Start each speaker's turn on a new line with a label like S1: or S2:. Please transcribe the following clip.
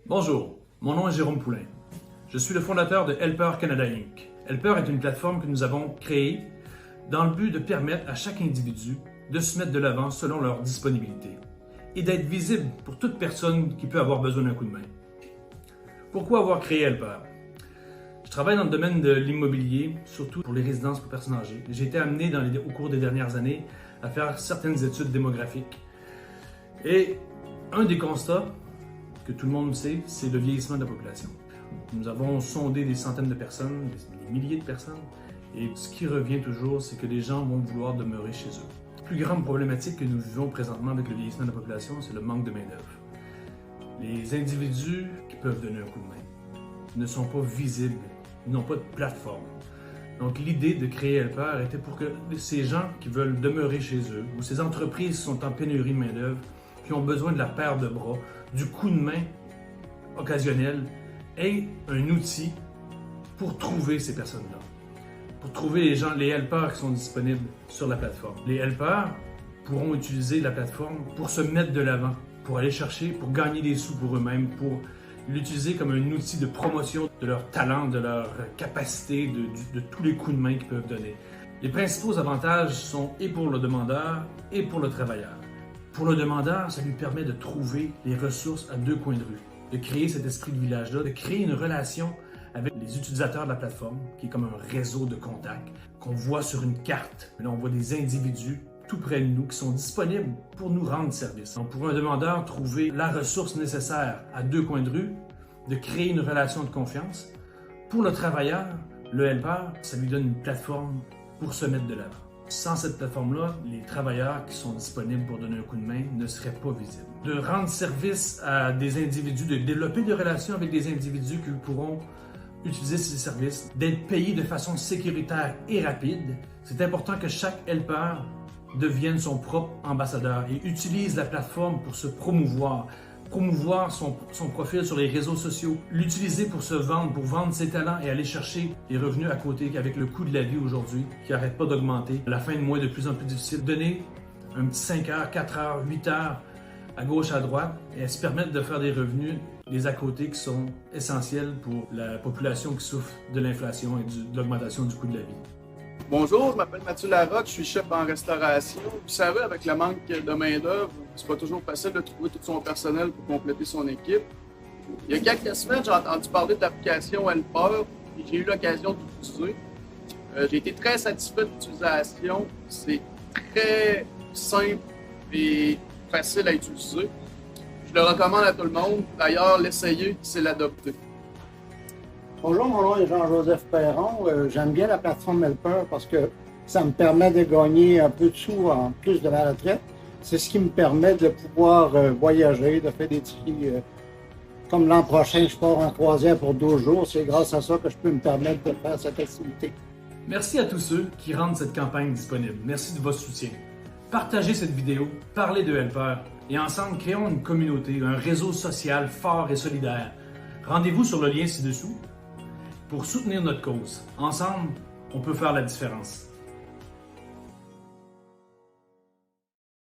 S1: Bonjour, mon nom est Jérôme Poulain. Je suis le fondateur de Helper Canada Inc. Helper est une plateforme que nous avons créée dans le but de permettre à chaque individu de se mettre de l'avant selon leur disponibilité et d'être visible pour toute personne qui peut avoir besoin d'un coup de main. Pourquoi avoir créé Helper? Je travaille dans le domaine de l'immobilier, surtout pour les résidences pour personnes âgées. J'ai été amené au cours des dernières années à faire certaines études démographiques. Et un des constats que tout le monde sait, c'est le vieillissement de la population. Nous avons sondé des centaines de personnes, des milliers de personnes, et ce qui revient toujours, c'est que les gens vont vouloir demeurer chez eux. La plus grande problématique que nous vivons présentement avec le vieillissement de la population, c'est le manque de main-d'œuvre. Les individus qui peuvent donner un coup de main ne sont pas visibles, ils n'ont pas de plateforme. Donc l'idée de créer Helper était pour que ces gens qui veulent demeurer chez eux, ou ces entreprises qui sont en pénurie de main-d'œuvre, qui ont besoin de la paire de bras, du coup de main occasionnel, aient un outil pour trouver ces personnes-là. Pour trouver les helpers qui sont disponibles sur la plateforme. Les helpers pourront utiliser la plateforme pour se mettre de l'avant, pour aller chercher, pour gagner des sous pour eux-mêmes, pour l'utiliser comme un outil de promotion de leur talent, de leur capacité, de tous les coups de main qu'ils peuvent donner. Les principaux avantages sont et pour le demandeur et pour le travailleur. Pour le demandeur, ça lui permet de trouver les ressources à deux coins de rue, de créer cet esprit de village-là, de créer une relation avec les utilisateurs de la plateforme, qui est comme un réseau de contacts qu'on voit sur une carte. Là, on voit des individus tout près de nous qui sont disponibles pour nous rendre service. Donc, pour un demandeur, trouver la ressource nécessaire à deux coins de rue, de créer une relation de confiance. Pour le travailleur, le helper, ça lui donne une plateforme pour se mettre de l'avant. Sans cette plateforme-là, les travailleurs qui sont disponibles pour donner un coup de main ne seraient pas visibles. De rendre service à des individus, de développer des relations avec des individus qui pourront utiliser ces services, d'être payés de façon sécuritaire et rapide. C'est important que chaque helper devienne son propre ambassadeur et utilise la plateforme pour se promouvoir son profil sur les réseaux sociaux, l'utiliser pour se vendre, pour vendre ses talents et aller chercher des revenus à côté avec le coût de la vie aujourd'hui qui n'arrête pas d'augmenter. La fin de mois est de plus en plus difficile. Donner un petit 5 heures, 4 heures, 8 heures à gauche, à droite et se permettre de faire des revenus, des à côté qui sont essentiels pour la population qui souffre de l'inflation et de l'augmentation du coût de la vie.
S2: Bonjour, je m'appelle Mathieu Larocque, je suis chef en restauration. Vous savez, avec le manque de main-d'œuvre, c'est pas toujours facile de trouver tout son personnel pour compléter son équipe. Il y a quelques semaines, j'ai entendu parler de l'application Helper et j'ai eu l'occasion de l'utiliser. J'ai été très satisfait de l'utilisation. C'est très simple et facile à utiliser. Je le recommande à tout le monde. D'ailleurs, l'essayer, c'est l'adopter.
S3: Bonjour, mon nom est Jean-Joseph Perron. J'aime bien la plateforme Helper parce que ça me permet de gagner un peu de sous en plus de ma retraite. C'est ce qui me permet de pouvoir voyager, de faire des petits... comme l'an prochain, je pars en croisière pour 12 jours. C'est grâce à ça que je peux me permettre de faire cette activité.
S1: Merci à tous ceux qui rendent cette campagne disponible. Merci de votre soutien. Partagez cette vidéo, parlez de Helper et ensemble, créons une communauté, un réseau social fort et solidaire. Rendez-vous sur le lien ci-dessous pour soutenir notre cause. Ensemble, on peut faire la différence.